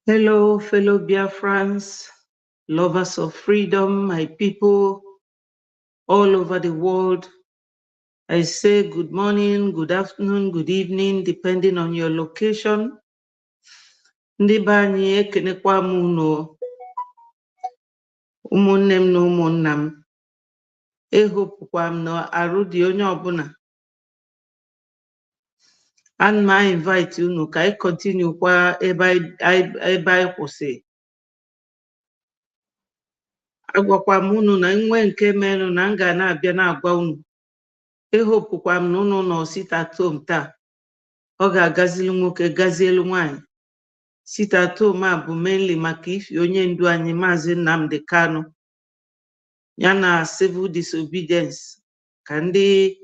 Hello, fellow Biafrans, lovers of freedom, my people all over the world. I say good morning, good afternoon, good evening, depending on your location. Ndị be anyị ekenekwa m unu, ụmụnne m na ụmụnna m. Ehopụkwa m na arụ dị onye ọbụla. And ma invite unu ka anyị continue kwa ebe anyị kwụsị. Agwakwa m unu na nwe nke merụ na m ga na-abịa na-agwa unu. Ehopụkwa m na unu nọ sit at home taa. Ọ ga-agazili nwoke gazielu nwanyị. Sit at home a bụ mainly maka ifi onye ndu anyị Maazị Nnamdi Kanu ya na civil disobedience ka ndị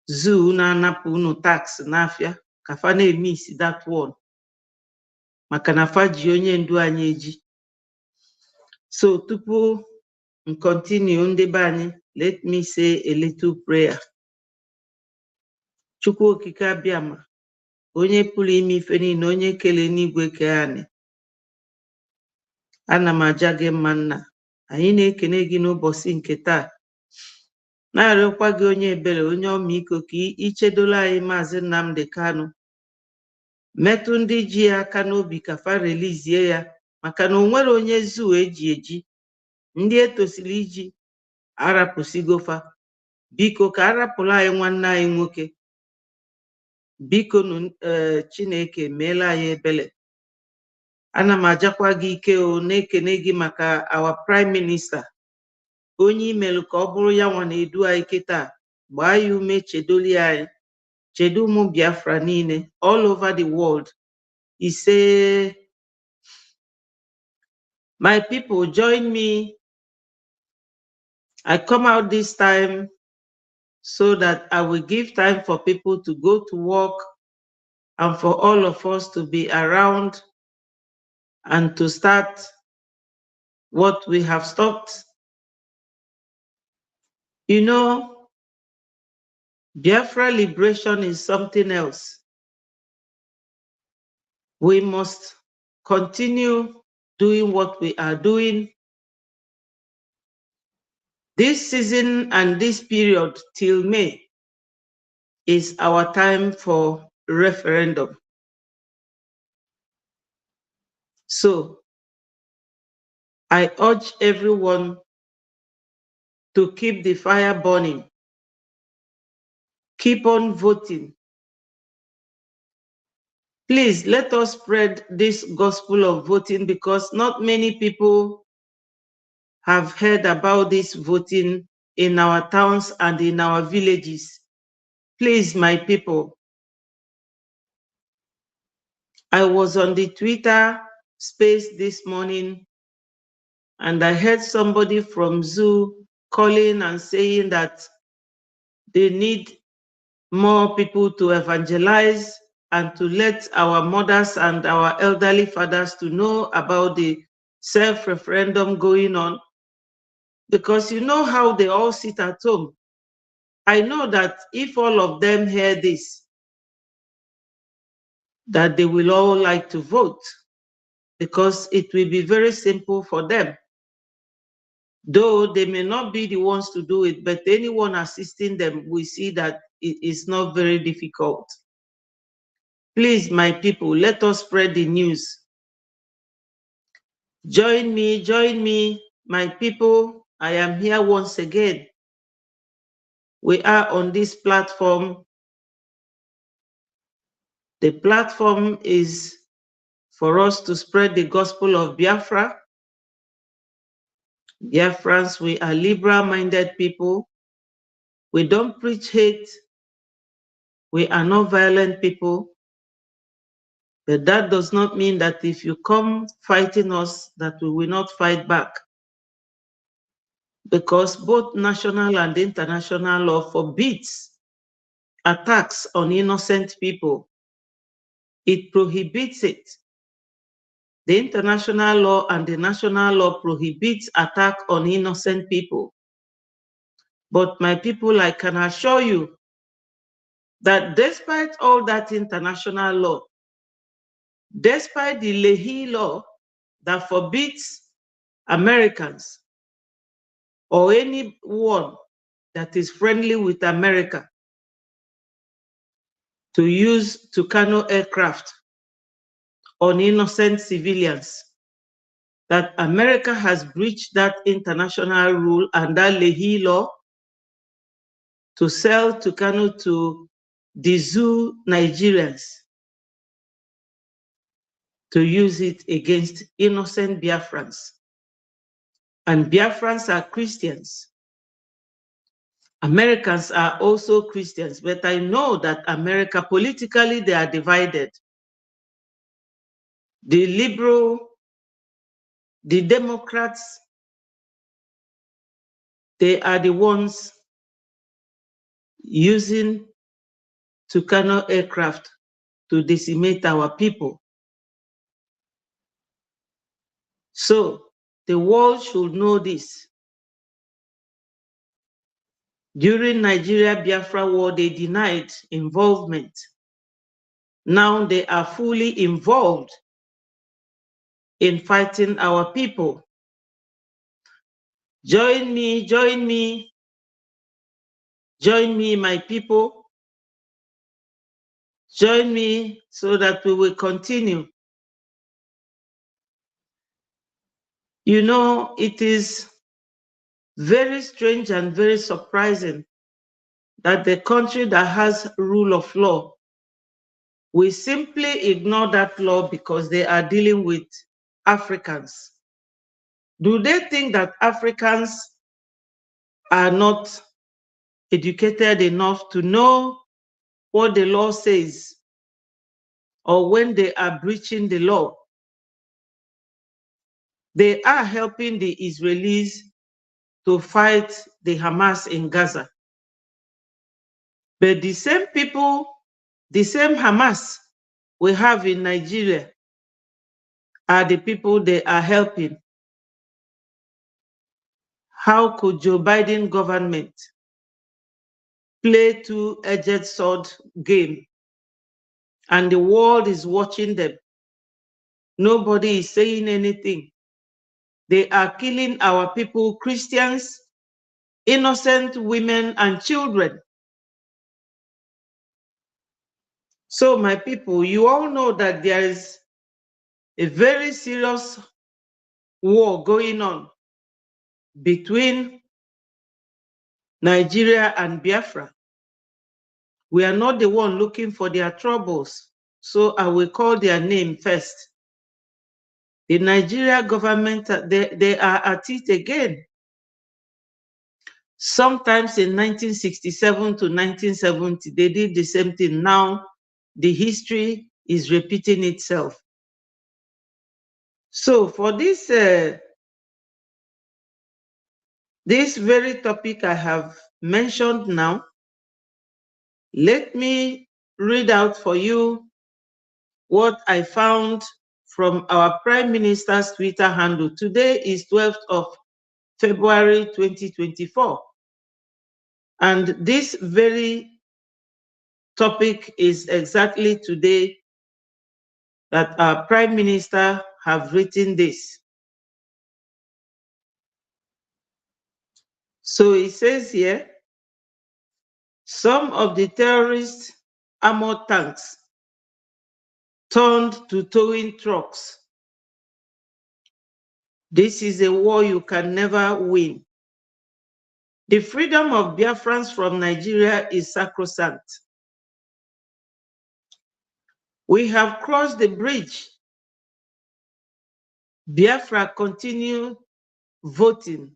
zoo na-anapụ unu tax n'afịa ka fa na-emis that one maka na fa ji onye ndu anyị eji. So tupu m continue ndị be anyị, let me say a little prayer. Chukwu okike abịama, onye pụrụ ime ife niile, onye kele n'igwe ke anyị. Ana m aja gị mma nna, anyị na-ekene gị n'ụbọchị nke taa. Na-arịọkwa gị onye ebere, onye ọmịiko ka ichedola anyị Maazị Nnamdi Kanu. Metụ ndị ji ya aka n'obi ka fa relizie ya, maka na o nwere onye zoo eji. Ndị etosiri iji arapụsigofa. Biko ka arapụla anyị nwanne anyị nwoke. Biko Chineke meela anyị ebele. Ana m ajakwa gị ike na-ekene gị maka our prime minister, onye imelu ka ọ bụrụ ya nwa na-edu anyị kịta. Gbaa ya ume, chedoli anyị, chedo ụmụ Biafra niile all over the world. Ise, my people, join me. I come out this time so that I will give time for people to go to work and for all of us to be around and to start what we have stopped. You know, Biafra liberation is something else. We must continue doing what we are doing. This season and this period till May is our time for referendum. So I urge everyone to keep the fire burning. Keep on voting. Please let us spread this gospel of voting, because not many people have heard about this voting in our towns and in our villages. Please, my people. I was on the Twitter space this morning and I heard somebody from Zoo calling and saying that they need more people to evangelize and to let our mothers and our elderly fathers to know about the self-referendum going on, because you know how they all sit at home. I know that if all of them hear this, that they will all like to vote, because it will be very simple for them. Though they may not be the ones to do it, but anyone assisting them will see that it is not very difficult. Please, my people, let us spread the news. Join me, my people. I am here once again. We are on this platform. The platform is for us to spread the gospel of Biafra. Biafrans, we are liberal-minded people. We don't preach hate. We are not violent people. But that does not mean that if you come fighting us, that we will not fight back. Because both national and international law forbids attacks on innocent people. It prohibits it. The international law and the national law prohibits attack on innocent people. But my people, I can assure you that despite all that international law, Despite the Lehi law that forbids Americans or anyone that is friendly with America to use Tucano aircraft on innocent civilians, that America has breached that international rule and that Lehi law to sell Tucano to the zoo Nigerians to use it against innocent Biafrans. And Biafrans are Christians. Americans are also Christians, but I know that America, politically, they are divided. The liberal, the Democrats, they are the ones using Tucano aircraft to decimate our people. So the world should know this. During Nigeria Biafra war, they denied involvement. Now they are fully involved in fighting our people. Join me, join me, join me, my people. Join me so that we will continue. You know, it is very strange and very surprising that the country that has rule of law, we simply ignore that law because they are dealing with Africans. Do they think that Africans are not educated enough to know what the law says, or when they are breaching the law? They are helping the Israelis to fight the Hamas in Gaza. But the same people, the same Hamas we have in Nigeria are the people they are helping. How could Joe Biden government play two-edged sword game and the world is watching them? Nobody is saying anything. They are killing our people, Christians, innocent women and children. So my people, you all know that there is a very serious war going on between Nigeria and Biafra. We are not the one looking for their troubles, so I will call their name first. The Nigeria government, they are at it again. Sometimes in 1967 to 1970, they did the same thing. Now, the history is repeating itself. So for this, this very topic I have mentioned now, let me read out for you what I found from our Prime Minister's Twitter handle. Today is 12th of February 2024. And this very topic is exactly today that our Prime Minister have written this. So it says here, some of the terrorists' armored tanks turned to towing trucks. This is a war you can never win. The freedom of Biafrans from Nigeria is sacrosanct. We have crossed the bridge. Biafra continue voting.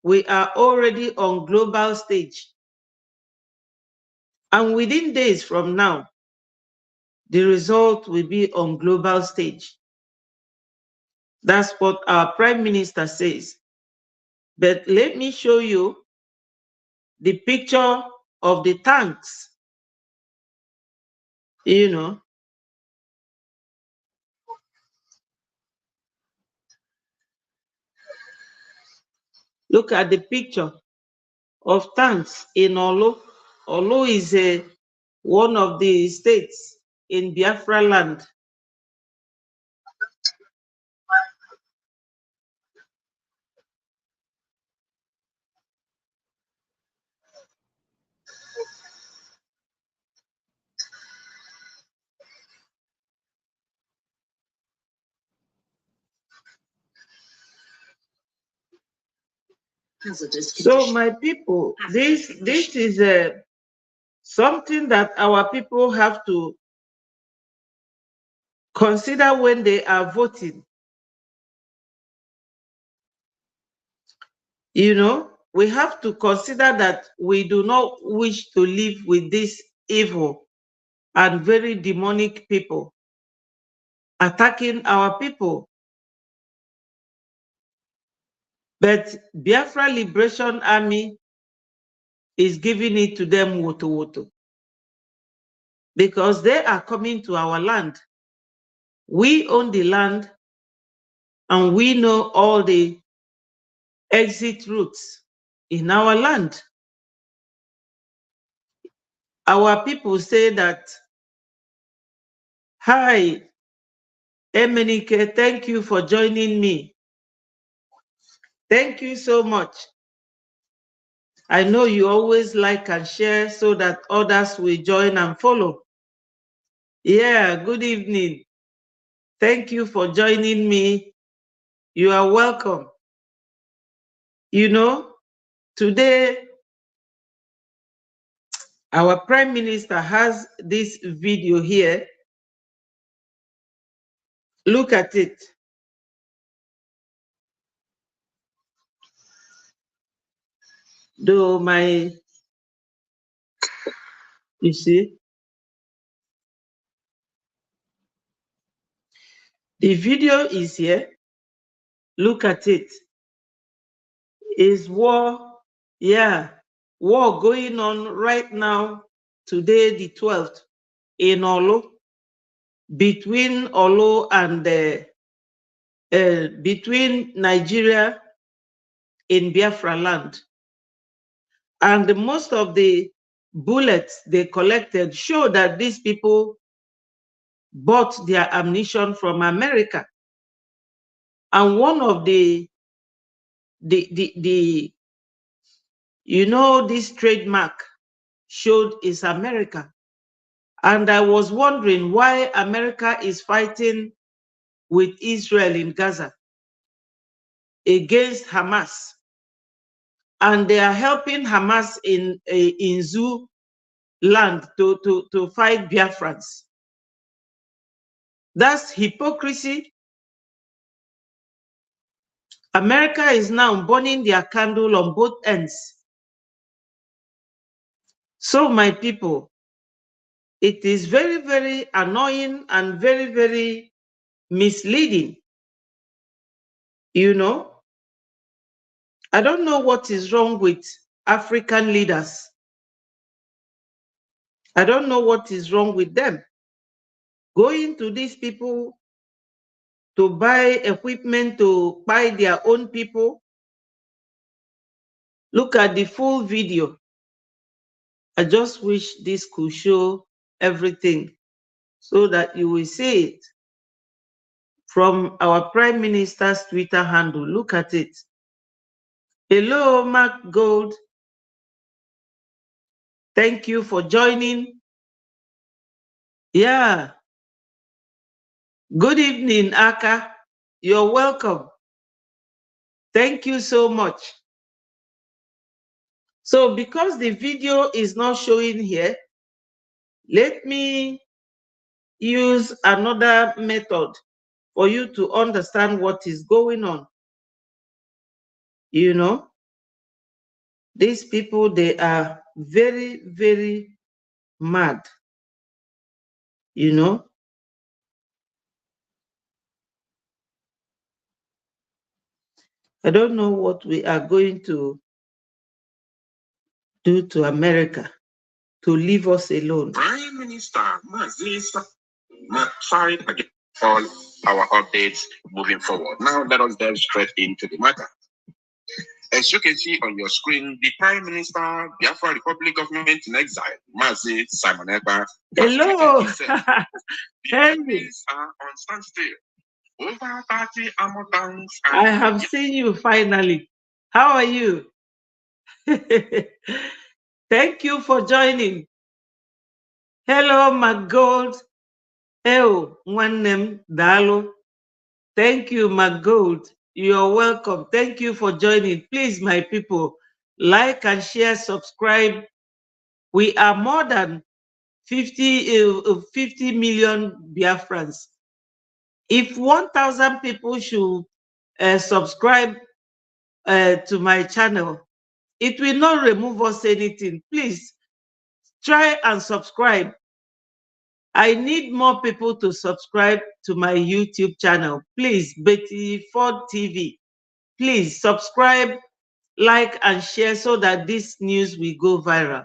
We are already on global stage. And within days from now, the result will be on global stage. That's what our Prime Minister says. But let me show you the picture of the tanks. You know, look at the picture of tanks in Olo. Olo is one of the states in Biafraland. So my people, this is something that our people have to consider when they are voting. You know, we have to consider that we do not wish to live with this evil and very demonic people attacking our people. But Biafra Liberation Army is giving it to them woto woto, because they are coming to our land. We own the land and we know all the exit routes in our land. Our people say that, hi, Emenike, thank you for joining me. Thank you so much. I know you always like and share so that others will join and follow. Yeah, good evening. Thank you for joining me. You are welcome. You know, today, our Prime Minister has this video here. Look at it. Though you see, the video is here. Look at it. Is war, yeah, war going on right now, today, the 12th, in Olo, between Olo and between Nigeria in Biafraland. And most of the bullets they collected show that these people bought their ammunition from America. And one of the you know, this trademark showed is America. And I was wondering why America is fighting with Israel in Gaza against Hamas. And they are helping Hamas in Zoo land to fight Biafrans. That's hypocrisy. America is now burning their candle on both ends. So my people, it is very, very annoying and very, very misleading. You know, I don't know what is wrong with African leaders. I don't know what is wrong with them. Going to these people to buy equipment to buy their own people. Look at the full video. I just wish this could show everything so that you will see it from our Prime Minister's Twitter handle. Look at it. Hello, Mark Gold. Thank you for joining. Yeah. Good evening, Aka. You're welcome. Thank you so much. So because the video is not showing here, let me use another method for you to understand what is going on. You know, these people, they are very, very mad. You know, I don't know what we are going to do to America to leave us alone. Prime Minister fight against all our updates moving forward. Now let us delve straight into the matter. As you can see on your screen, the Prime Minister, Biafra Republic Government in Exile, Mazi Simon Ekpa. Hello. The enemies are on standstill. Over 30 armor tanks. I have seen you finally. How are you? Thank you for joining. Hello, McGold. Oh, one name, Dalo. Thank you, McGold. You're welcome. Thank you for joining. Please, my people, like and share, subscribe. We are more than 50 million Biafrans. If 1,000 people should subscribe to my channel, it will not remove us anything. Please try and subscribe. I need more people to subscribe to my YouTube channel. Please, Betty Ford TV. Please subscribe, like, and share so that this news will go viral.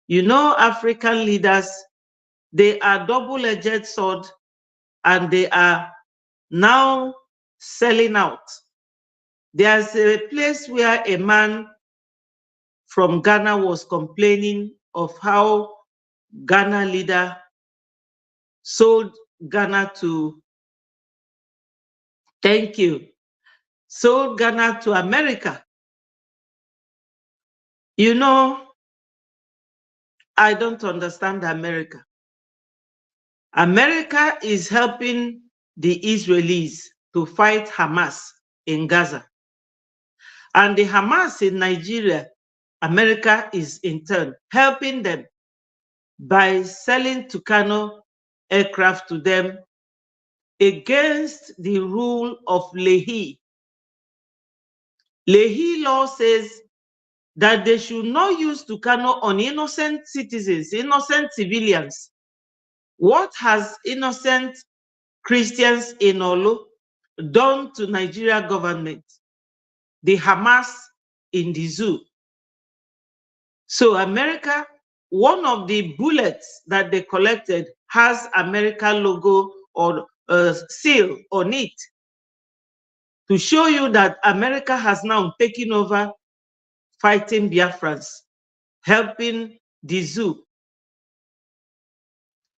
You know, African leaders, they are double-edged sword, and they are now selling out. There's a place where a man from Ghana was complaining of how Ghana leader sold Ghana to, thank you, sold Ghana to America. You know, I don't understand America. America is helping the Israelis to fight Hamas in Gaza. And the Hamas in Nigeria, America is in turn helping them by selling Tucano aircraft to them against the rule of Lehi. Lehi law says that they should not use Tucano on innocent citizens, innocent civilians. What has innocent Christians in Olu done to Nigeria government? The Hamas in the zoo. So America, one of the bullets that they collected has America logo or seal on it to show you that America has now taken over fighting Biafrans, helping the zoo.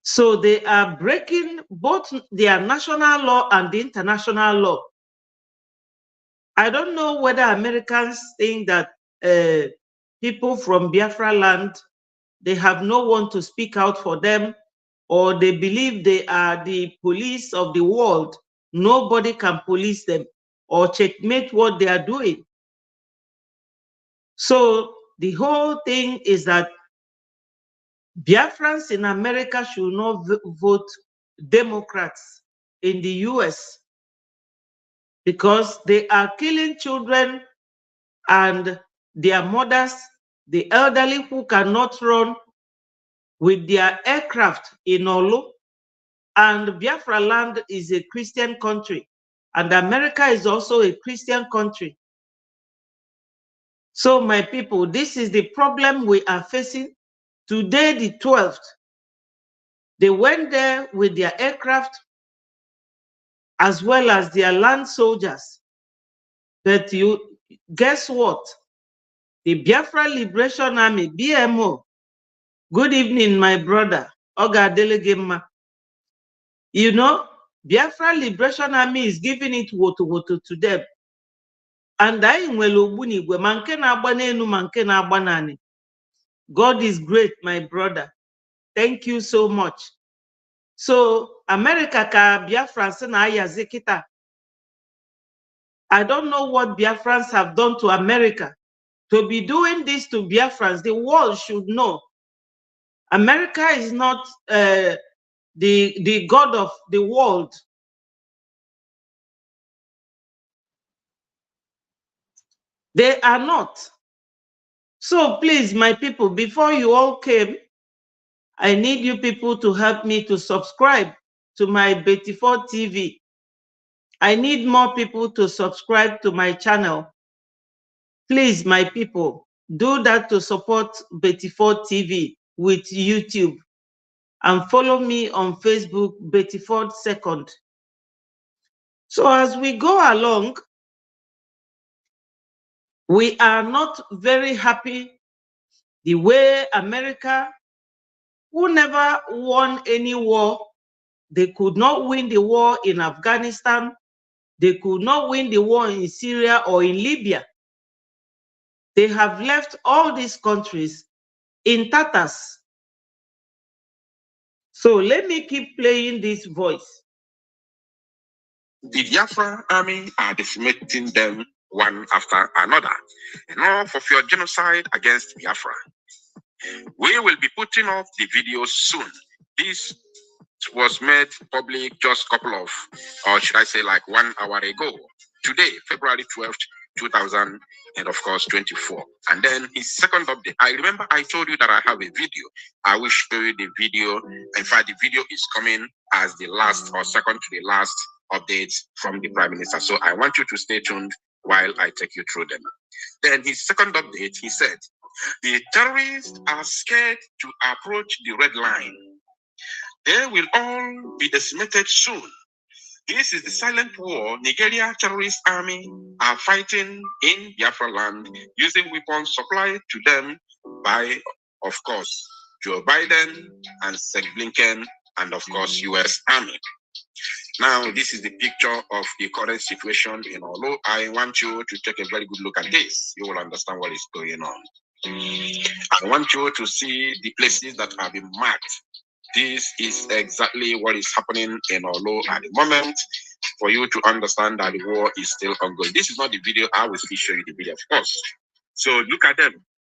So they are breaking both their national law and the international law. I don't know whether Americans think that people from Biafraland, they have no one to speak out for them, or they believe they are the police of the world. Nobody can police them or checkmate what they are doing. So the whole thing is that Biafrans in America should not vote Democrats in the US because they are killing children and their mothers, the elderly who cannot run with their aircraft in Olu. And Biafraland is a Christian country, and America is also a Christian country. So my people, this is the problem we are facing. Today, the 12th, they went there with their aircraft as well as their land soldiers. But you guess what? The Biafra Liberation Army, BMO, good evening, my brother, Oga Delegema. You know, Biafra Liberation Army is giving it woto to them. And I God is great, my brother. Thank you so much. So, America ka Biafrans na ayazikita. I don't know what Biafrans have done to America. To be doing this to Biafrans, the world should know. America is not the God of the world. They are not. So please, my people, before you all came, I need you people to help me to subscribe to my Betty Ford TV. I need more people to subscribe to my channel. Please, my people, do that to support Betty Ford TV with YouTube. And follow me on Facebook, Betty Ford Second. So as we go along, we are not very happy the way America, who never won any war, they could not win the war in Afghanistan, they could not win the war in Syria or in Libya. They have left all these countries in tatters. So let me keep playing this voice. The Biafra army are decimating them one after another. Enough of your genocide against Biafra. We will be putting up the video soon. This was made public just a couple of, or should I say like 1 hour ago. Today, February 12th, 2000, and of course 24. And then his second update. I remember I told you that I have a video. I will show you the video. In fact, the video is coming as the last or second to the last updates from the Prime Minister. So I want you to stay tuned while I take you through them. Then his second update, he said, the terrorists are scared to approach the red line. They will all be decimated soon. This is the silent war Nigeria terrorist army are fighting in Biafraland using weapons supplied to them by, of course, Joe Biden and Sec Blinken and, of course, U.S. Army. Now, this is the picture of the current situation in Olo. I want you to take a very good look at this. You will understand what is going on. I want you to see the places that have been marked. This is exactly what is happening in Olo at the moment for you to understand that the war is still ongoing. This is not the video. I will still show you the video, of course. So look at them.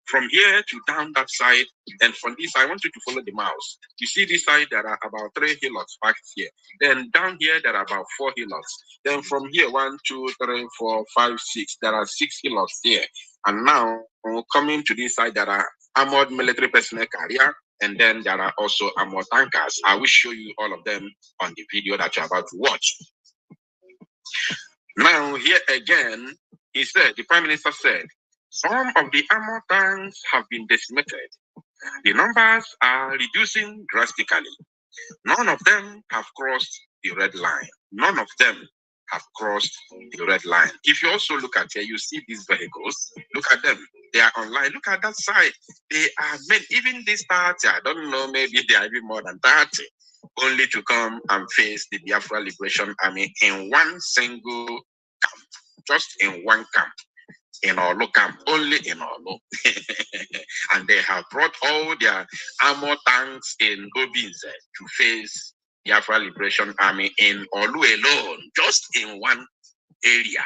From here to down that side, and from this, I want you to follow the mouse. You see this side, there are about 3 hillocks back here. Then down here, there are about 4 hillocks. Then from here, 1, 2, 3, 4, 5, 6. There are 6 hillocks here. And now, coming to this side, there are armored military personnel carrier, and then there are also armored tankers. I will show you all of them on the video that you're about to watch. Now, here again, he said, the Prime Minister said, some of the armored tanks have been decimated. The numbers are reducing drastically. None of them have crossed the red line. None of them have crossed the red line. If you also look at here, you see these vehicles. Look at them. They are online. Look at that side. They are many. Even this 30, I don't know, maybe they are even more than 30, only to come and face the Biafra Liberation Army in one single camp, just in one camp. In Olo camp, only in Olo. And they have brought all their armor tanks in Obinze to face the Biafra Liberation Army in Olu alone, just in one area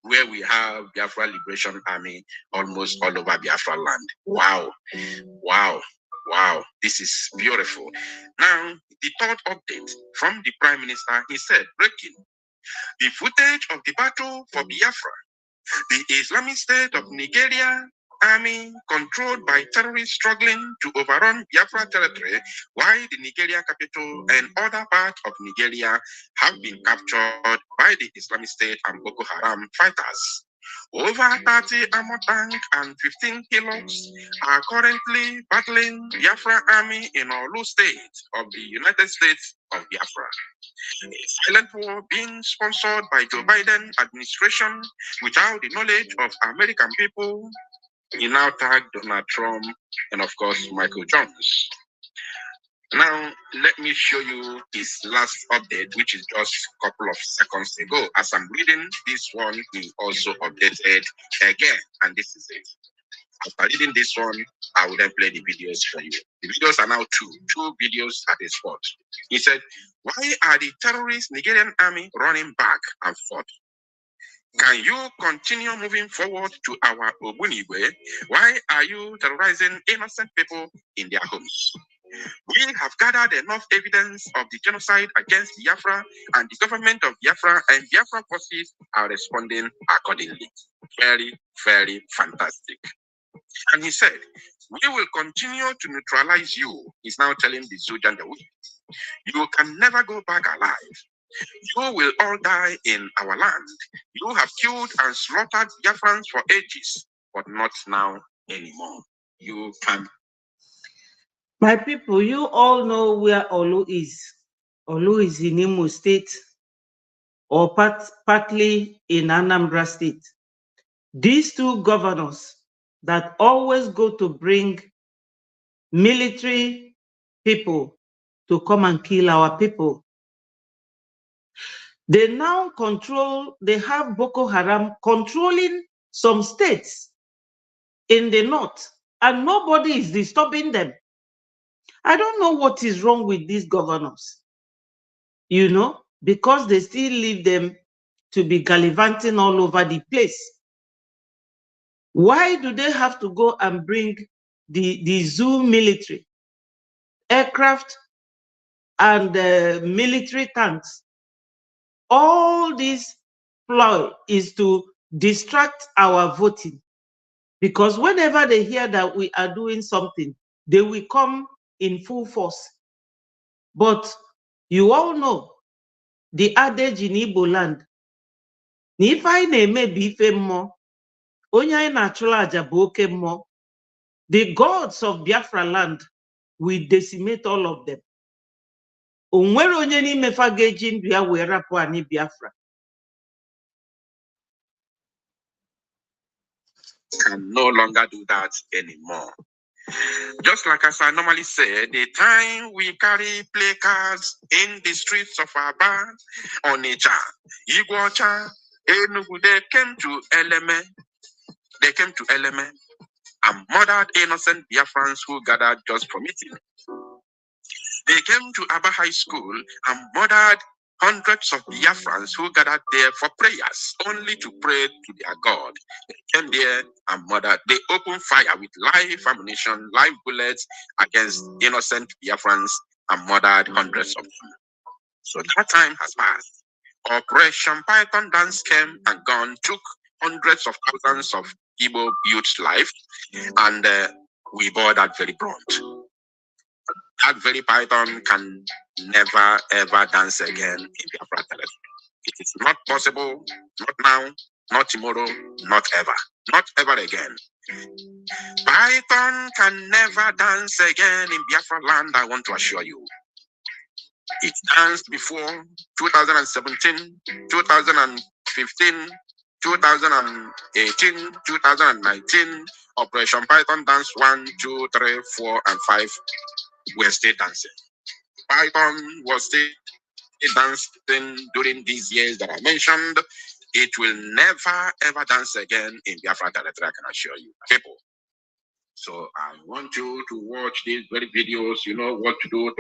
where we have Biafra Liberation Army almost all over Biafraland. Wow, wow, wow, this is beautiful. Now, the third update from the Prime Minister, he said, breaking the footage of the battle for Biafra. The Islamic State of Nigeria army controlled by terrorists struggling to overrun Biafra territory, while the Nigeria capital and other parts of Nigeria have been captured by the Islamic State and Boko Haram fighters. Over 30 armored tanks and 15 hillocks are currently battling Biafra army in Olu State of the United States of Biafra. A silent war being sponsored by Joe Biden administration without the knowledge of American people. He now tagged Donald Trump and, of course, Michael Jones. Now, let me show you his last update, which is just a couple of seconds ago. As I'm reading this one, he also updated again, and this is it. After reading this one, I will then play the videos for you. The videos are now two videos at a spot. He said, why are the terrorist Nigerian army running back and forth? Can you continue moving forward to our Ogbunigwe? Why are you terrorizing innocent people in their homes? We have gathered enough evidence of the genocide against Biafra, and the government of Biafra and Biafra forces are responding accordingly. Very, very fantastic. And he said, we will continue to neutralize you. He's now telling the Zujandawi, you can never go back alive. You will all die in our land. You have killed and slaughtered Biafrans for ages, but not now anymore. You can. My people, you all know where Olu is. Olu is in Imo State or partly in Anambra State. These two governors that always go to bring military people to come and kill our people. They now control, they have Boko Haram controlling some states in the north, and nobody is disturbing them. I don't know what is wrong with these governors. You know, because they still leave them to be gallivanting all over the place. Why do they have to go and bring the zoo military, aircraft, and military tanks? All this ploy is to distract our voting, because whenever they hear that we are doing something, they will come in full force. But you all know the adage in Igbo land, if I na-emebi ife mmụọ, onye anyị na-achụrụ aja bụ oke mmụọ. The gods of Biafraland will decimate all of them. Onwere onye n'ime fa ga-eji ndụ ya wee rapụ anyị Biafra. Can no longer do that anymore. Just like as I normally say, the time we carry placards in the streets of Aba, Onitsha, Iguacha, Enugu, they came to Eleme and murdered innocent Biafrans who gathered just for meeting. They came to Aba High School and murdered hundreds of Biafrans who gathered there for prayers, only to pray to their God. They came there and murdered. They opened fire with live ammunition, live bullets against innocent Biafrans and murdered hundreds of them. So that time has passed. Operation Python Dance came and gone, took hundreds of thousands of Igbo youth's life, and we bore that very brunt. That very Python can never ever dance again in Biafra territory. It is not possible, not now, not tomorrow, not ever again. Python can never dance again in Biafraland, I want to assure you. It danced before 2017, 2015, 2018, 2019. Operation Python Dance 1, 2, 3, 4, and 5 were still dancing. Python was still dancing during these years that I mentioned. It will never ever dance again in Biafra territory, I can assure you, people. So I want you to watch these very videos. You know what to do.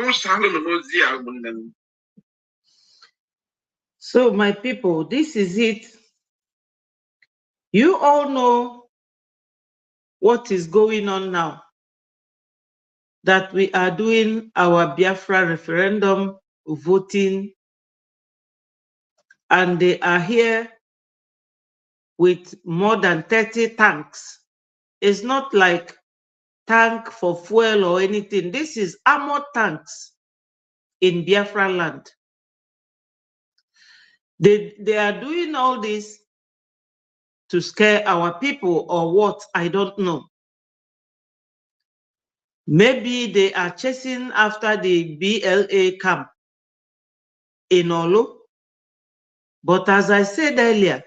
So my people, this is it. You all know what is going on now, that we are doing our Biafra referendum voting, and they are here with more than 30 tanks. It's not like tank for fuel or anything. This is armored tanks in Biafraland. They are doing all this to scare our people, or what, I don't know. Maybe they are chasing after the BLA camp in Olo. But as I said earlier,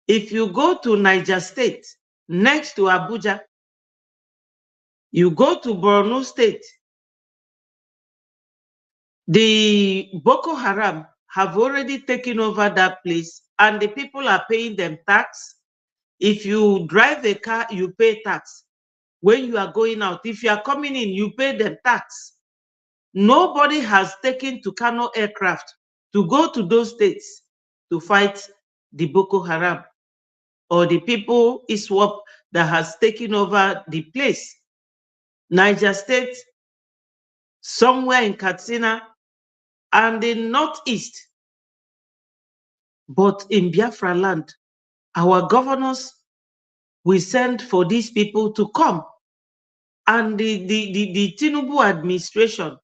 if you go to Niger State, next to Abuja, you go to Borno State, the Boko Haram have already taken over that place, and the people are paying them tax. If you drive a car, you pay tax. When you are going out, if you are coming in, you pay them tax. Nobody has taken to Kano aircraft to go to those states to fight the Boko Haram or the people ISWAP that has taken over the place. Niger State, somewhere in Katsina, and the northeast. But in Biafra land, our governors will send for these people to come. And the Tinubu administration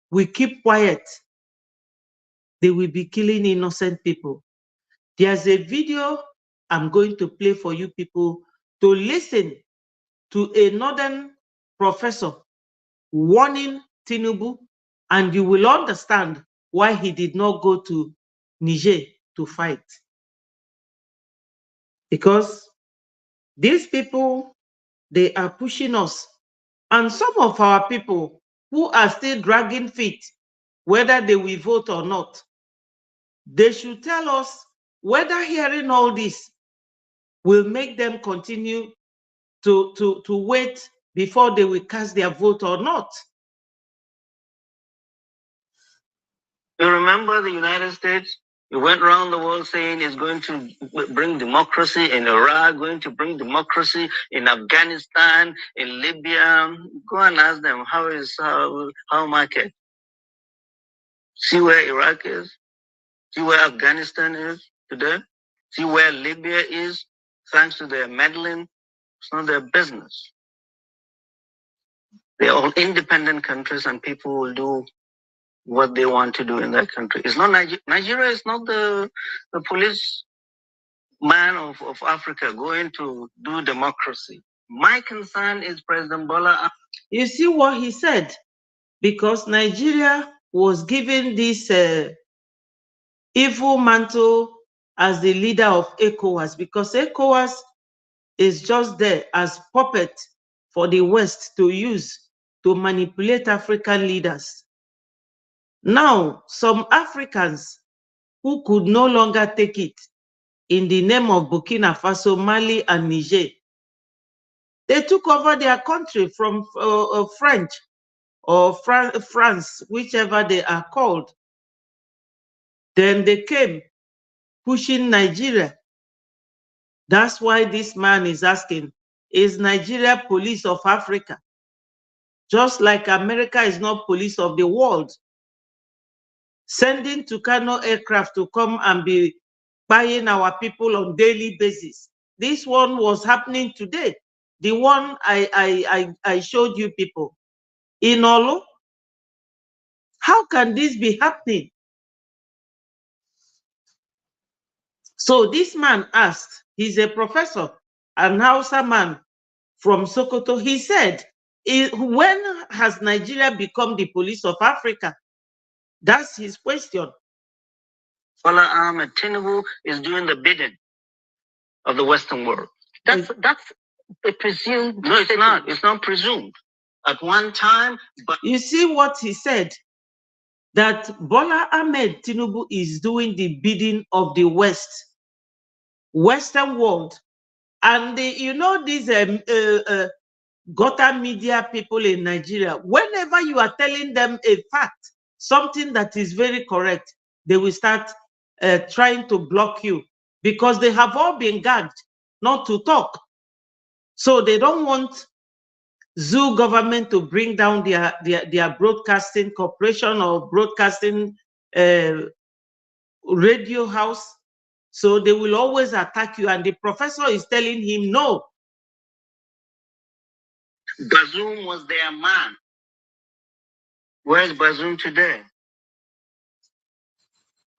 will keep quiet. They will be killing innocent people. There's a video I'm going to play for you people to listen to a northern professor warning Tinubu, and you will understand why he did not go to Niger to fight. Because these people, they are pushing us. And some of our people who are still dragging feet, whether they will vote or not, they should tell us whether hearing all this will make them continue to wait before they will cast their vote or not. You remember the United States? It went around the world saying it's going to bring democracy in Iraq, going to bring democracy in Afghanistan, in Libya. Go and ask them how market. See where Iraq is. See where Afghanistan is today. See where Libya is, thanks to their meddling. It's not their business. They're all independent countries, and people will do what they want to do in that country. It's not Nigeria. Nigeria is not the police man of Africa going to do democracy. My concern is President Bola. You see what he said? Because Nigeria was given this evil mantle as the leader of ECOWAS, because ECOWAS is just there as puppet for the West to use to manipulate African leaders. Now, some Africans who could no longer take it in the name of Burkina Faso, Mali, and Niger, they took over their country from French or France, whichever they are called. Then they came pushing Nigeria. That's why this man is asking, is Nigeria police of Africa? Just like America is not police of the world. Sending Tucano aircraft to come and be buying our people on daily basis. This one was happening today. The one I showed you people. In Olo, how can this be happening? So this man asked, he's a professor, an Hausa man from Sokoto. He said, when has Nigeria become the police of Africa? That's his question. Bola Ahmed Tinubu is doing the bidding of the Western world. That's a presumed. No, it's not. It's not presumed. At one time, but you see what he said? That Bola Ahmed Tinubu is doing the bidding of the Western world. And you know these gutter media people in Nigeria, whenever you are telling them a fact, something that is very correct, they will start trying to block you, because they have all been gagged not to talk. So they don't want zoo government to bring down their broadcasting corporation or broadcasting radio house. So they will always attack you. And the professor is telling him, no. Bazoum was their man. Where's Bazoum today?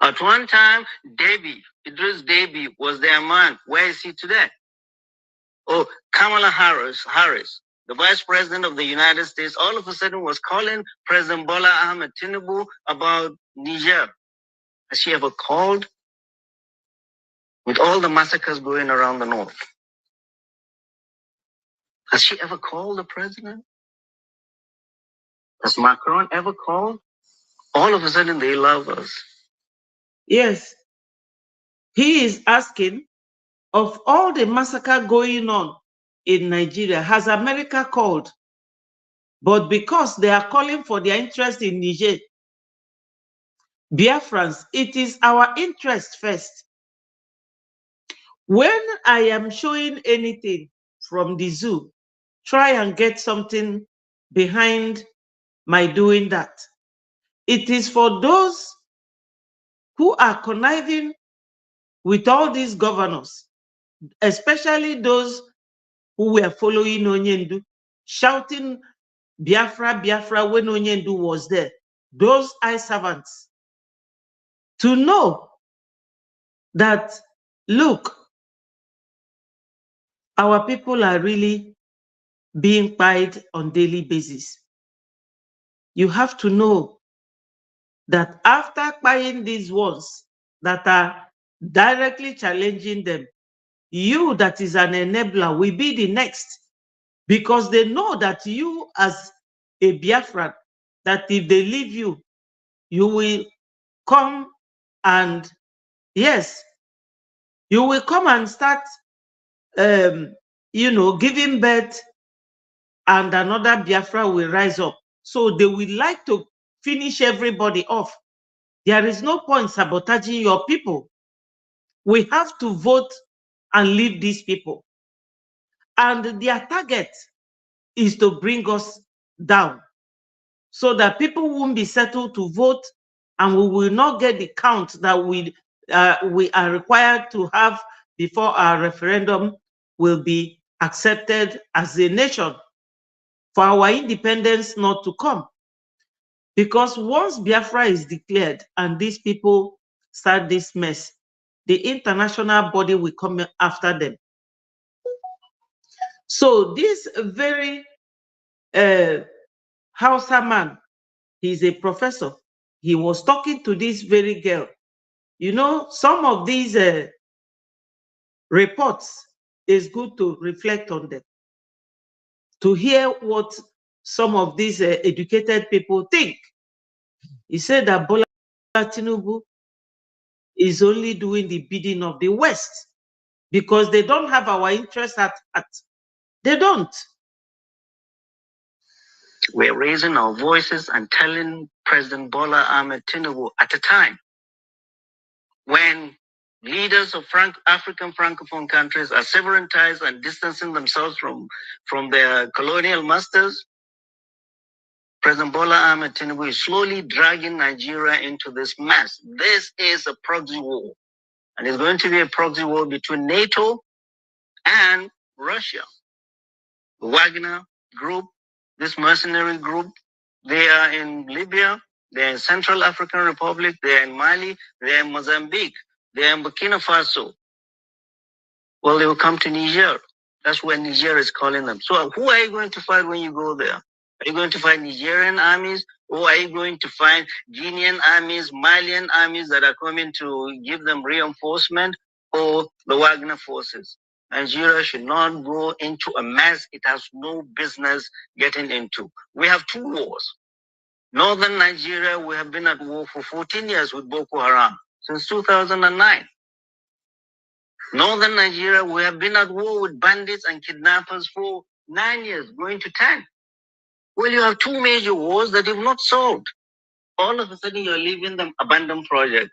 At one time, Idris Deby was their man. Where is he today? Oh, Kamala Harris, the Vice President of the United States, all of a sudden was calling President Bola Ahmed Tinubu about Niger. Has she ever called? With all the massacres going around the north, has she ever called the president? Has Macron ever called? All of a sudden they love us. Yes. He is asking, of all the massacre going on in Nigeria, has America called? But because they are calling for their interest in Niger, Biafrans, it is our interest first. When I am showing anything from the zoo, try and get something behind my doing that. It is for those who are conniving with all these governors, especially those who were following Onyendu, shouting Biafra, Biafra when Onyendu was there, those eye servants, to know that, look, our people are really being pied on daily basis. You have to know that after buying these ones that are directly challenging them, you that is an enabler will be the next, because they know that you as a Biafran, that if they leave you, you will come and, yes, you will come and start, giving birth, and another Biafra will rise up. So they will like to finish everybody off. There is no point sabotaging your people. We have to vote and leave these people. And their target is to bring us down so that people won't be settled to vote, and we will not get the count that we are required to have before our referendum will be accepted as a nation for our independence not to come. Because once Biafra is declared and these people start this mess, the international body will come after them. So this very Hausa man, he's a professor. He was talking to this very girl. You know, some of these reports is good to reflect on them, to hear what some of these educated people think. He said that Bola Tinubu is only doing the bidding of the West because they don't have our interest at heart. They don't. We're raising our voices and telling President Bola Ahmed Tinubu at a time when leaders of African Francophone countries are severing ties and distancing themselves from their colonial masters. President Bola Ahmed Tinubu is slowly dragging Nigeria into this mess. This is a proxy war, and it's going to be a proxy war between NATO and Russia. The Wagner group, this mercenary group, they are in Libya, they're in Central African Republic, they're in Mali, they're in Mozambique, they're in Burkina Faso. Well, they will come to Niger. That's where Niger is calling them. So who are you going to fight when you go there? Are you going to fight Nigerian armies, or are you going to find Guinean armies, Malian armies that are coming to give them reinforcement, or the Wagner forces? Nigeria should not go into a mess it has no business getting into. We have two wars. Northern Nigeria, we have been at war for 14 years with Boko Haram, since 2009. Northern Nigeria, we have been at war with bandits and kidnappers for 9 years, going to 10. Well, you have two major wars that you've not solved. All of a sudden, you're leaving them abandoned project.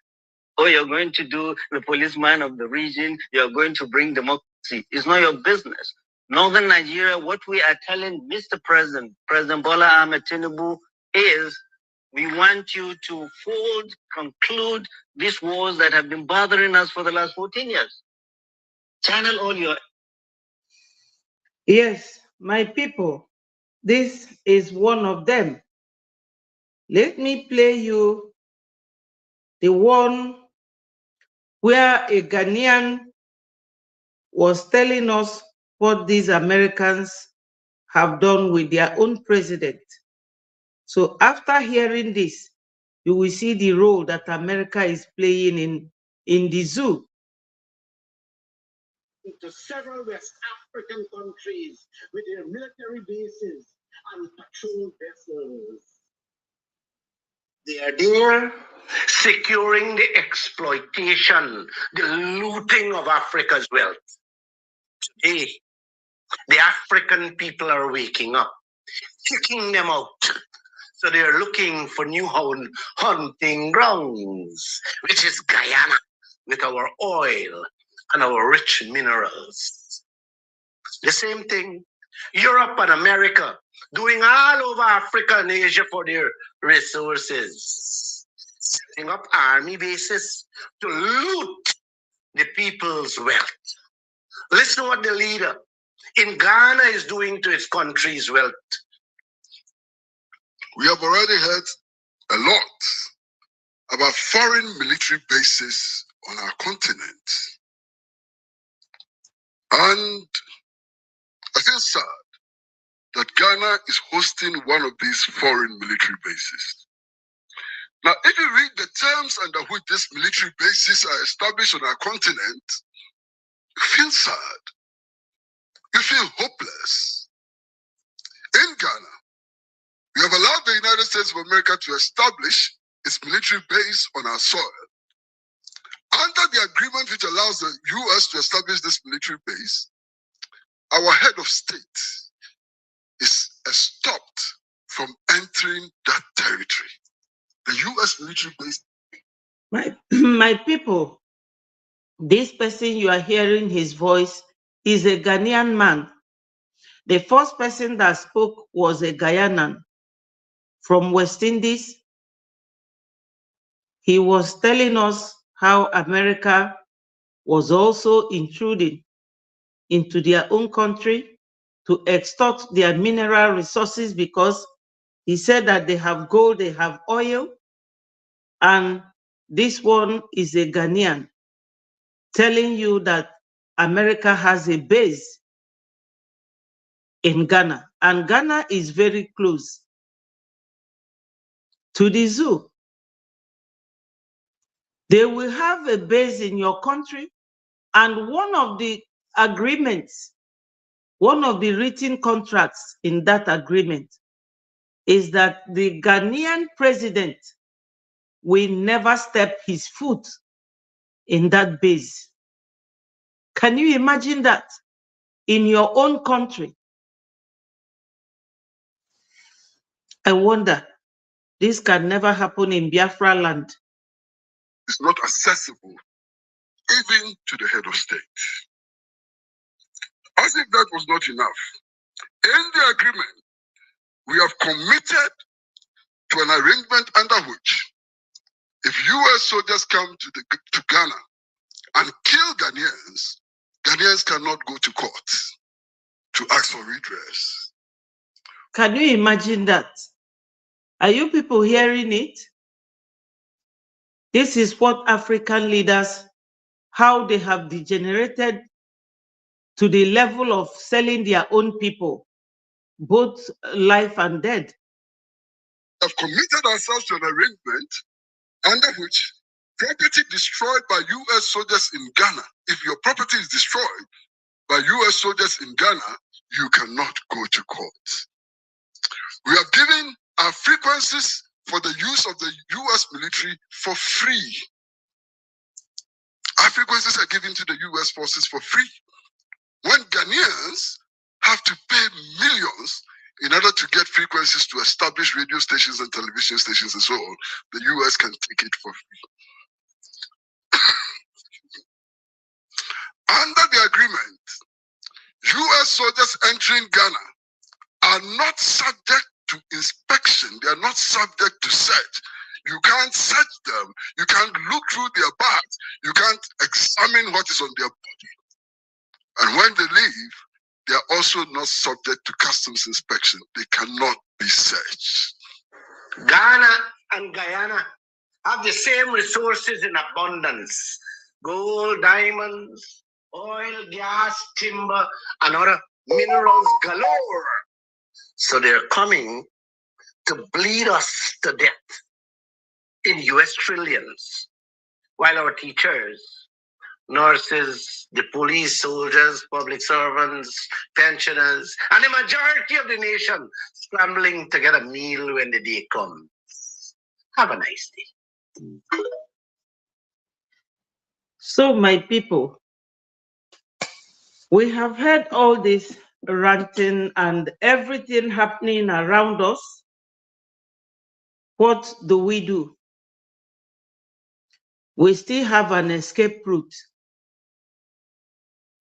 Or you're going to do the policeman of the region, you're going to bring democracy. It's not your business. Northern Nigeria, what we are telling Mr. President, President Bola Ahmed Tinubu, is we want you to conclude these wars that have been bothering us for the last 14 years. Channel all your... Yes, my people, this is one of them. Let me play you the one where a Ghanaian was telling us what these Americans have done with their own president. So after hearing this, you will see the role that America is playing in the zoo. To several West African countries with their military bases and patrol vessels. They are there securing the exploitation, the looting of Africa's wealth. Today, the African people are waking up, kicking them out. So they're looking for new hunting grounds, which is Guyana, with our oil and our rich minerals. The same thing, Europe and America, doing all over Africa and Asia for their resources, setting up army bases to loot the people's wealth. Listen to what the leader in Ghana is doing to its country's wealth. We have already heard a lot about foreign military bases on our continent. And I feel sad that Ghana is hosting one of these foreign military bases. Now, if you read the terms under which these military bases are established on our continent, you feel sad. You feel hopeless. In Ghana, we have allowed the United States of America to establish its military base on our soil. Under the agreement which allows the U.S. to establish this military base, our head of state is stopped from entering that territory. The U.S. military base My people, this person you are hearing his voice is a Ghanaian man. The first person that spoke was a Guyanan from West Indies. He was telling us how America was also intruding into their own country to extort their mineral resources, because he said that they have gold, they have oil, and this one is a Ghanaian telling you that America has a base in Ghana, and Ghana is very close to the zoo. They will have a base in your country, and one of the agreements, one of the written contracts in that agreement is that the Ghanaian president will never step his foot in that base. Can you imagine that in your own country? I wonder, this can never happen in Biafraland. It's not accessible even to the head of state. As if that was not enough, in the agreement, we have committed to an arrangement under which if US soldiers come to Ghana and kill Ghanaians, Ghanaians cannot go to court to ask for redress. Can you imagine that? Are you people hearing it? This is what African leaders, how they have degenerated to the level of selling their own people, both life and death. We have committed ourselves to an arrangement under which property destroyed by US soldiers in Ghana, if your property is destroyed by US soldiers in Ghana, you cannot go to court. We have given our frequencies for the use of the US military for free. Our frequencies are given to the US forces for free. When Ghanaians have to pay millions in order to get frequencies to establish radio stations and television stations and so on, the US can take it for free. Under the agreement, US soldiers entering Ghana are not subject to inspection. They are not subject to search. You can't search them. You can't look through their bags. You can't examine what is on their body. And when they leave, they are also not subject to customs inspection. They cannot be searched. Ghana and Guyana have the same resources in abundance: gold, diamonds, oil, gas, timber, and other minerals galore. So they're coming to bleed us to death in US trillions, while our teachers, nurses, the police, soldiers, public servants, pensioners, and the majority of the nation scrambling to get a meal when the day comes. Have a nice day. So, my people, we have heard all this ranting and everything happening around us. What do? We still have an escape route.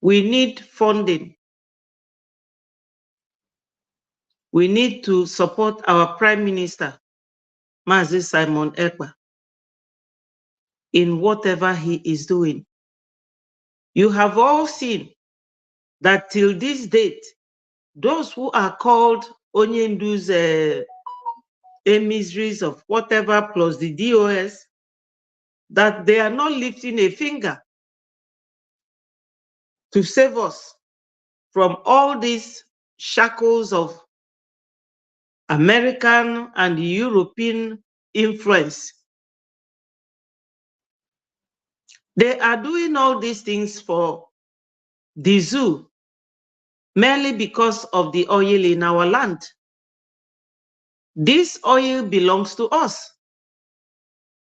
We need funding. We need to support our Prime Minister, Mazi Simon Ekpa, in whatever he is doing. You have all seen that till this date, those who are called Onyendu's emissaries of whatever plus the DOS, that they are not lifting a finger to save us from all these shackles of American and European influence. They are doing all these things for the zoo, merely because of the oil in our land. This oil belongs to us.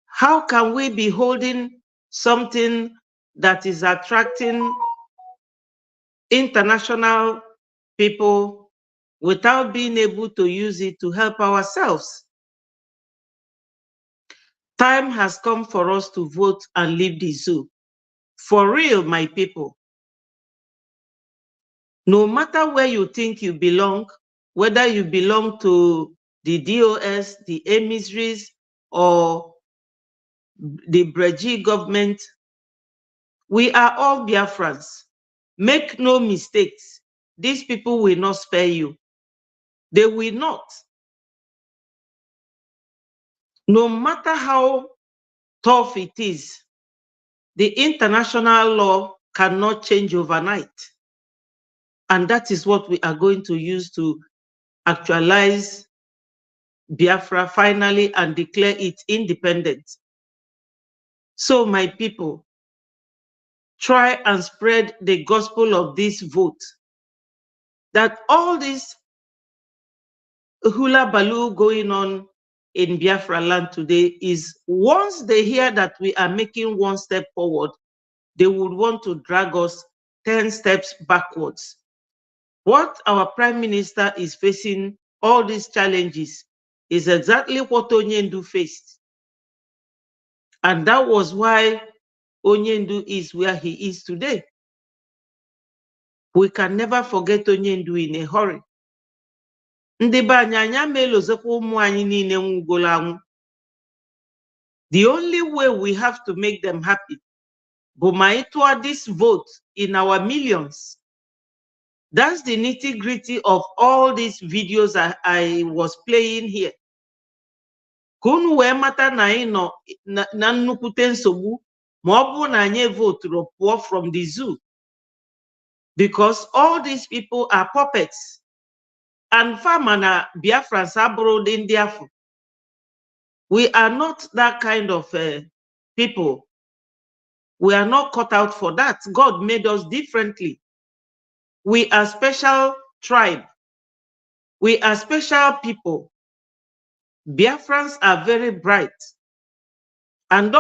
How can we be holding something that is attracting international people without being able to use it to help ourselves? Time has come for us to vote and leave the zoo. For real, my people. No matter where you think you belong, whether you belong to the DOS, the emissaries, or the Breji government, we are all Biafrans. Make no mistakes. These people will not spare you. They will not. No matter how tough it is, the international law cannot change overnight. And that is what we are going to use to actualize Biafra finally and declare it independent. So, my people, try and spread the gospel of this vote. That all this hula baloo going on in Biafraland today is, once they hear that we are making one step forward, they would want to drag us 10 steps backwards. What our Prime Minister is facing, all these challenges, is exactly what Onyendu faced. And that was why Onyendu is where he is today. We can never forget Onyendu in a hurry. The only way we have to make them happy, Bumaitwa, this vote in our millions. That's the nitty-gritty of all these videos I was playing here. Kunu we mata na ino na nnukute nsogbu ma ọ bụ na anyị vote from the zoo. Because all these people are puppets. And farmer na Biafrans abroad in Biafra. We are not that kind of people. We are not cut out for that. God made us differently. We are special tribe. We are special people. Biafrans are very bright. And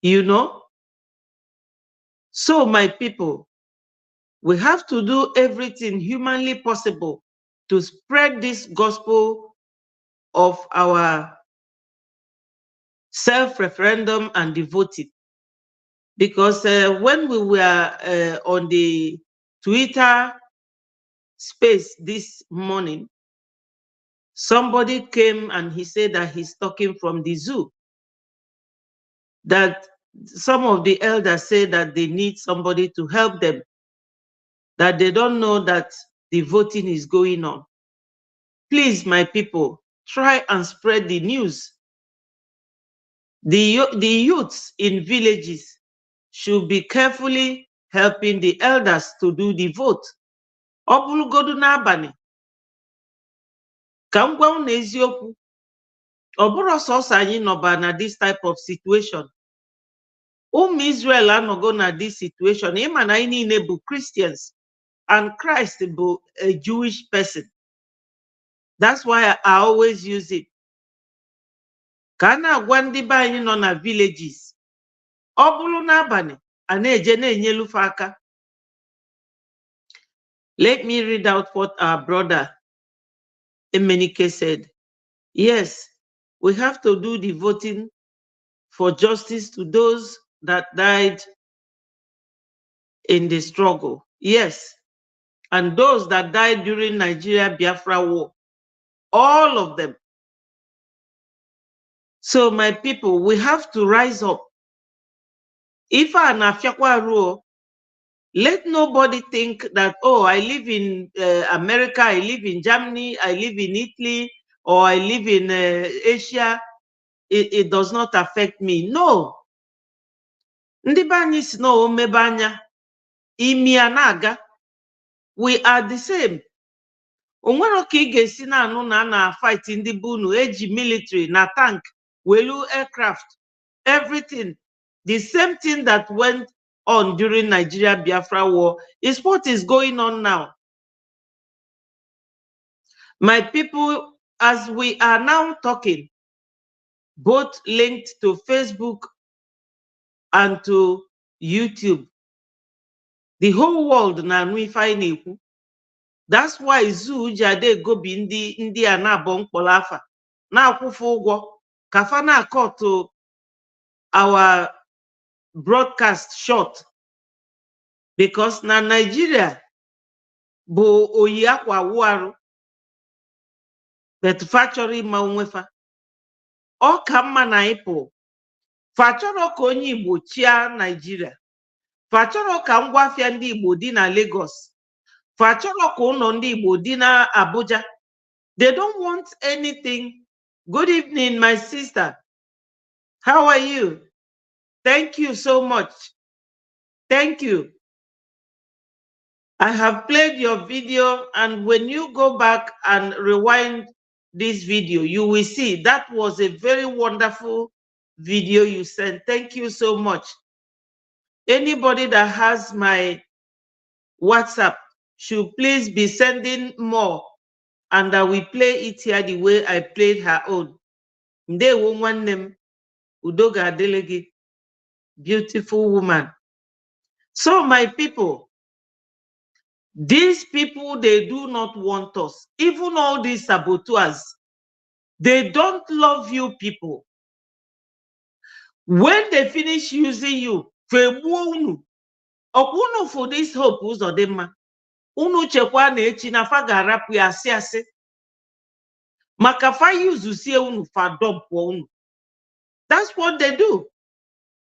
you know? So, my people, we have to do everything humanly possible to spread this gospel of our self-referendum and the voting. Because when we were on the Twitter space this morning, somebody came and he said that he's talking from the zoo. That some of the elders say that they need somebody to help them, that they don't know that the voting is going on. Please, my people, try and spread the news. The youths in villages should be carefully helping the elders to do the vote. Obulugodu n'abani. Ka m gwa unu eziokwu. Ọ bụrụ sọsọ anyị nọba na this type of situation. Israel anọgo na this situation. Ịma na anyị niile bụ Christians and Christ bụ a Jewish person. That's why I always use it. Ka na-agwa ndị be anyị nọ na villages. Ọ bụrụ n'abalị a na-eje na-enyelufe aka. Let me read out what our brother Emenike said. Yes, we have to do the voting for justice to those that died in the struggle. Yes, and those that died during Nigeria Biafra war. All of them. So, my people, we have to rise up. If I na rule, let nobody think that, oh, I live in America, I live in Germany, I live in Italy, or I live in Asia. It does not affect me. No. Ndị be anyị si na omebe anya, imi anaga. We are the same. Onwero ka ị ga-esi na anụ na na fight ndị bunu eji military na tank, welu aircraft, everything. The same thing that went on during Nigeria Biafra war is what is going on now. My people, as we are now talking, both linked to Facebook and to YouTube, the whole world na nwifa. That's why zoo jade go bi ndi anabon polafa. na-akwụfu ụgwọ ka fa na-akọtụ our broadcast short because na Nigeria bụ oyi akwa wuarụ but fa chọrọ ịma onwe fa. Ọ ka mma na ịpụ fa chọrọ ka onye Igbo chia Nigeria, fa chọrọ ka ngwaafịa ndị Igbo dị na Lagos, fa chọrọ ka ụlọ ndị Igbo dị na Abuja. They don't want anything. Good evening, my sister. How are you? Thank you so much. Thank you. I have played your video, and when you go back and rewind this video, you will see that was a very wonderful video you sent. Thank you so much. Anybody that has my WhatsApp should please be sending more, and I will play it here the way I played her own. Ndewo nwanne m, udo ga-adịrị gị, beautiful woman. So my people, these people, they do not want us. Even all these saboteurs, they don't love you people. When they finish using you, for this hope uzodema, unu chekwa na echi na fa ga-arapụ ya asị asị. Maka fa yuzu sie unu fa dompo unu. That's what they do.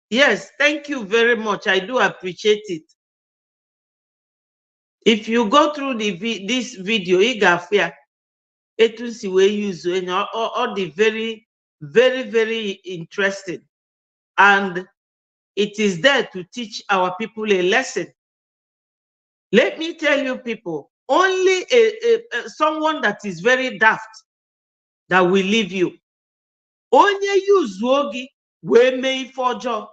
Yes, thank you very much. I do appreciate it. If you go through this video, you got fear. It will see where you use all the very, very, very interesting. And it is there to teach our people a lesson. Let me tell you people, only someone that is very daft that will leave you. Only use wogi we may forjo.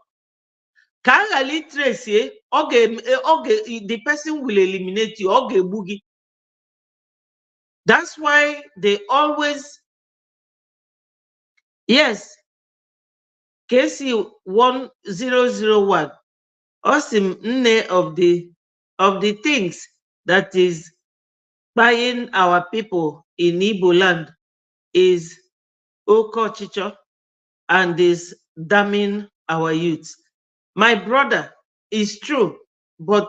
Can trace the person will eliminate you. Okay, boogie. That's why they always, yes, KC 1001. Awesome nne of the things that is buying our people in Igbo land is Okochicho and is damning our youths. My brother, is true, but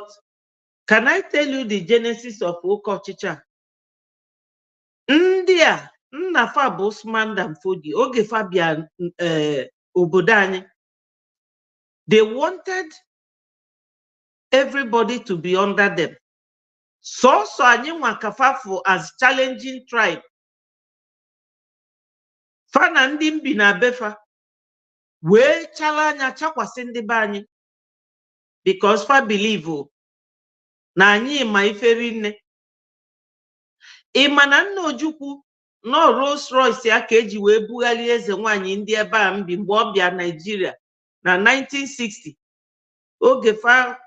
can I tell you the genesis of Okochicha? Ndia nna fa bụ Osman Danfodi oge Fabian Obodani. They wanted everybody to be under them. So anyị nwakafafu as challenging tribe. Fa na ndị mbi na befa wee chala anya chakwasị ndị be anyị because fa believe na anyị ma iferi nne. Ịma na nna Ojukwu no Rolls Royce ya ka eji wee bugharị eze nwaanyị ndị ebe a mbi mgbe ọ bịa Nigeria na 1960 oge fa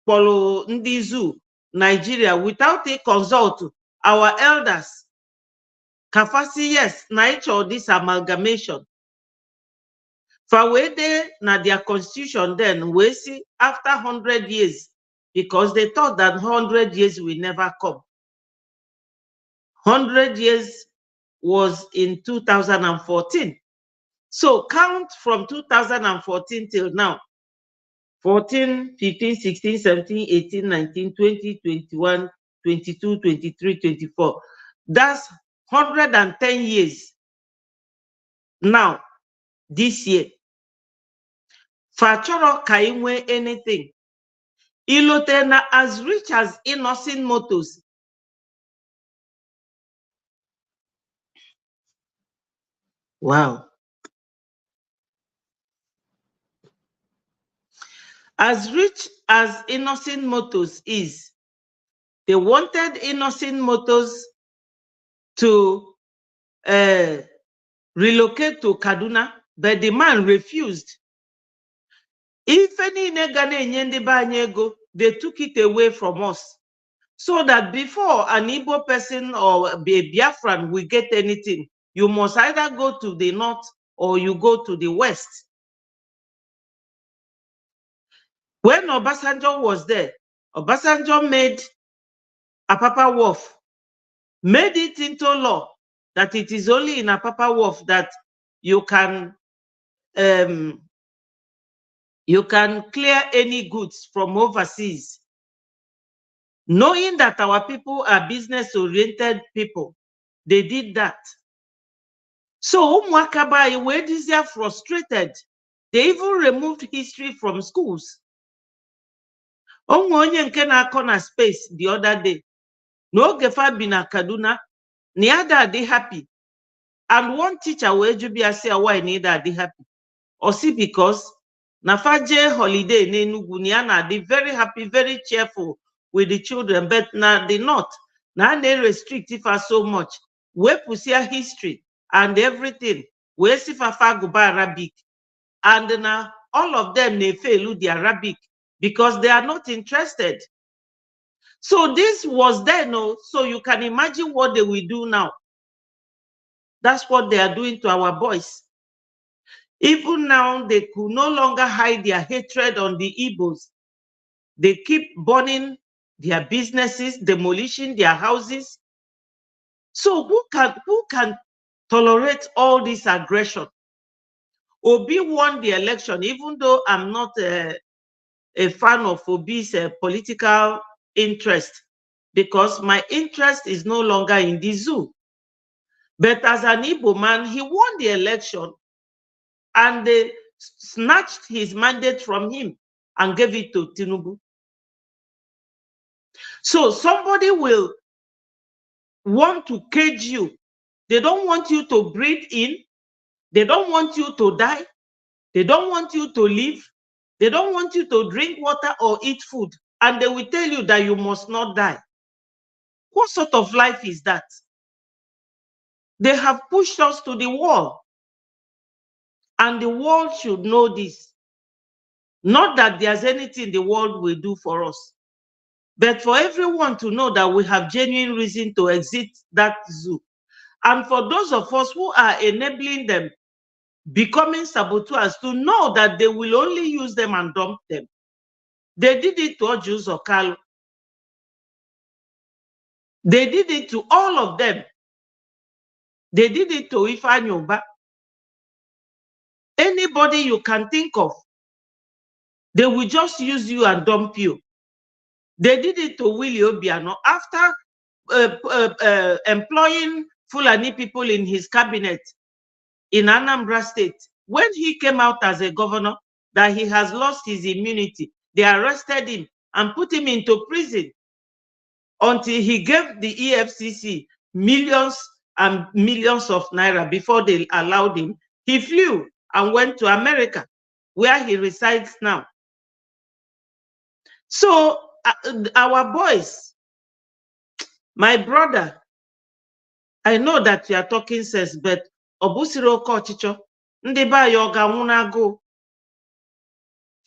kpọrọ ndị zoo Nigeria without a consult our elders. Kafasi yes na ịchọ this amalgamation. For where they na their constitution then we see after 100 years because they thought that 100 years will never come. 100 years was in 2014. So count from 2014 till now. 14, 15, 16, 17, 18, 19, 20, 21, 22, 23, 24. That's 110 years. Now, this year, Fachoro Kaimwe anything. Ilotena as rich as innocent motors. Wow. As rich as Innocent Motors is, they wanted Innocent Motors to relocate to Kaduna, but the man refused. If any they took it away from us. So that before an Igbo person or a Biafran will get anything, you must either go to the north or you go to the west. When Obasanjo was there, Obasanjo made Apapa Wharf, made it into law that it is only in Apapa Wharf that you can clear any goods from overseas, knowing that our people are business-oriented people. They did that. So Umwakabai were this year frustrated. They even removed history from schools. Onye nke na-akọ na space the other day. No gefa bi na Kaduna, ni ada dey happy. And one teacher will be say why need they happy. Or see because na faje holiday in Enugu ni ana they very happy, very cheerful with the children, but now they not. Now they restrict if so much. We pursue history and everything. We see go Arabic. And now all of them they fail the Arabic because they are not interested. So this was then, so you can imagine what they will do now. That's what they are doing to our boys. Even now, they could no longer hide their hatred on the Igbos. They keep burning their businesses, demolishing their houses. So who can tolerate all this aggression? Obi won the election, even though I'm not a fan of Obi's political interest, because my interest is no longer in the zoo. But as an Igbo man, he won the election and they snatched his mandate from him and gave it to Tinubu. So somebody will want to cage you. They don't want you to breathe in. They don't want you to die. They don't want you to live. They don't want you to drink water or eat food. And they will tell you that you must not die. What sort of life is that? They have pushed us to the wall. And the world should know this. Not that there's anything the world will do for us, but for everyone to know that we have genuine reason to exit that zoo. And for those of us who are enabling them, becoming saboteurs, to know that they will only use them and dump them. They did it to Ojus Okalo. They did it to all of them. They did it to Ifanyoba. Anybody you can think of, they will just use you and dump you. They did it to Willie Obiano after employing Fulani people in his cabinet in Anambra State. When he came out as a governor, that he has lost his immunity, they arrested him and put him into prison until he gave the EFCC millions and millions of naira before they allowed him. He flew and went to America, where he resides now. So our boys, my brother, I know that you are talking sense, but Obusiro Kochicho, Ndiba yoga munago.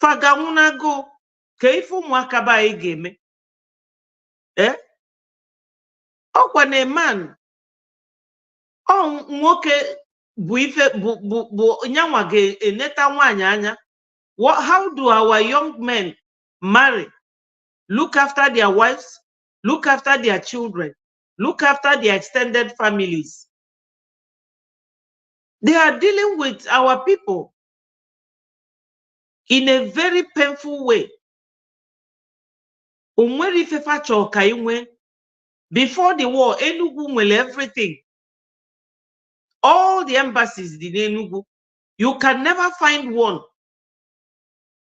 Faga munago. Keifu mwakaba egeme. Okwane man. Nwoke bu ife bu nyanwa ge eneta nwanya anya. How do our young men marry? Look after their wives, look after their children, look after their extended families. They are dealing with our people in a very painful way. Before the war, Enugu will everything. All the embassies in Enugu, you can never find one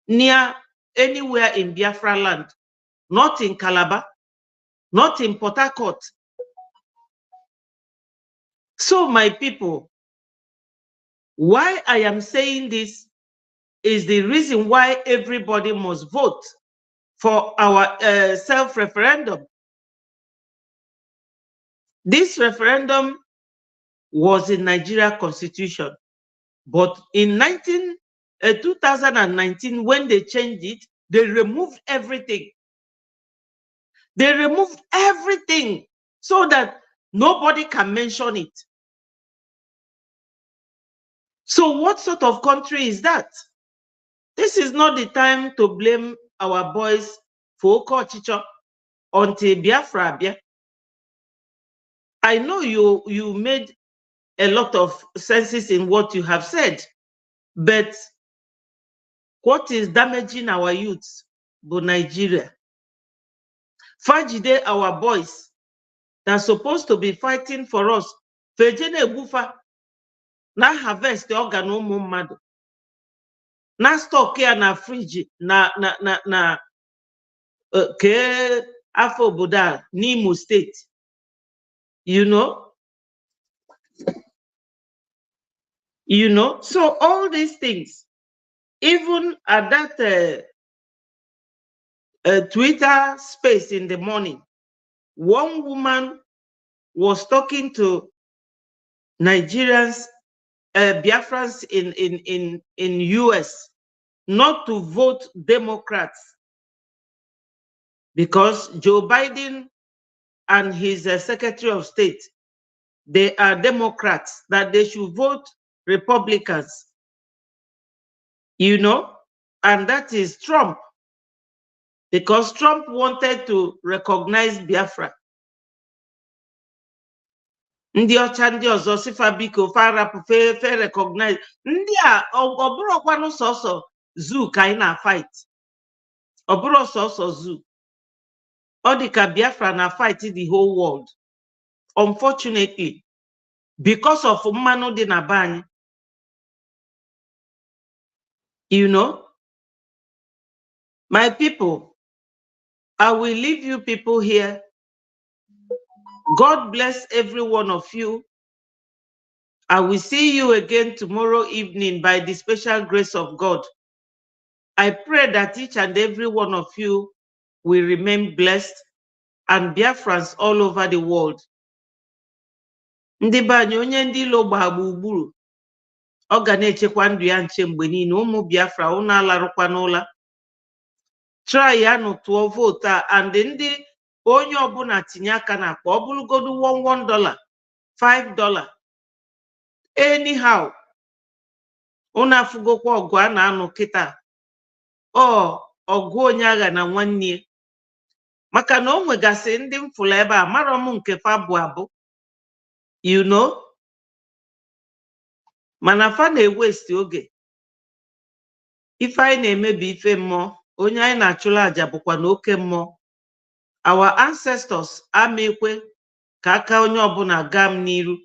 near anywhere in Biafraland, not in Calabar, not in Port Harcourt. So my people, why I am saying this is the reason why everybody must vote for our self-referendum. This referendum was in Nigeria Constitution, but in 2019, when they changed it, they removed everything. They removed everything so that nobody can mention it. So what sort of country is that? This is not the time to blame our boys for Okochicho until Biafra. I know you made a lot of senses in what you have said. But what is damaging our youths? But Nigeria. Fajide, our boys, that's supposed to be fighting for us. Fejene Bufa, na harvest organ mmadụ. Na stock ya na fridge na ke afọ obodo a n'Imo State. You know, so all these things, even at that Twitter space in the morning, one woman was talking to Nigerians, Biafrans in US, not to vote Democrats because Joe Biden and his Secretary of State, they are Democrats, that they should vote Republicans, and that is Trump, because Trump wanted to recognize Biafra. Ndị ọcha ndị ọzọ sifa biko farapụ fe recognize ndị a ọbụrụkwanụ sọsọ zoo ka anyị na fight, ọbụrụ sọsọ zoo, ọ dị ka Biafra na fight the whole world. Unfortunately, because of mmanụ dị na be anyị. My people, I will leave you people here. God bless every one of you. I will see you again tomorrow evening by the special grace of God. I pray that each and every one of you will remain blessed, and Biafrans all over the world. Ndị be anyị, onye ndị ilo gbaa gburugburu, ọ ga na-echekwa ndụ ya nche mgbe niile. Ụmụ Biafra, unu alarụkwa n'ụla. Try ya nụ tụọ vote a, and ndị onye ọbụla tinye aka na akpa, ọ bụrụgodu $1, $5. Anyhow, unu afụgokwa ọgụ a na-anụ kịta. Ọgụ onye agha na nwanne, maka na o nwegasị ndị mfụlụ ebe a mara m nke fa bụ abụ, mana fa na-ewesti oge. Ife anyị na-emebi ife mmụọ, onye anyị na-achụla aja bụkwa na oke mmụọ. Our ancestors amekwe ka aka onye ọbụla gaa m n'iru,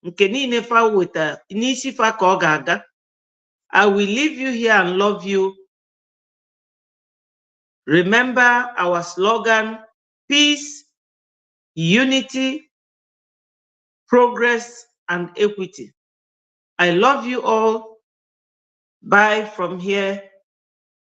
nke niile fa weta n'isi fa ka ọ ga-aga. I will leave you here and love you. Remember our slogan: peace, unity, progress, and equity. I love you all. Bye from here.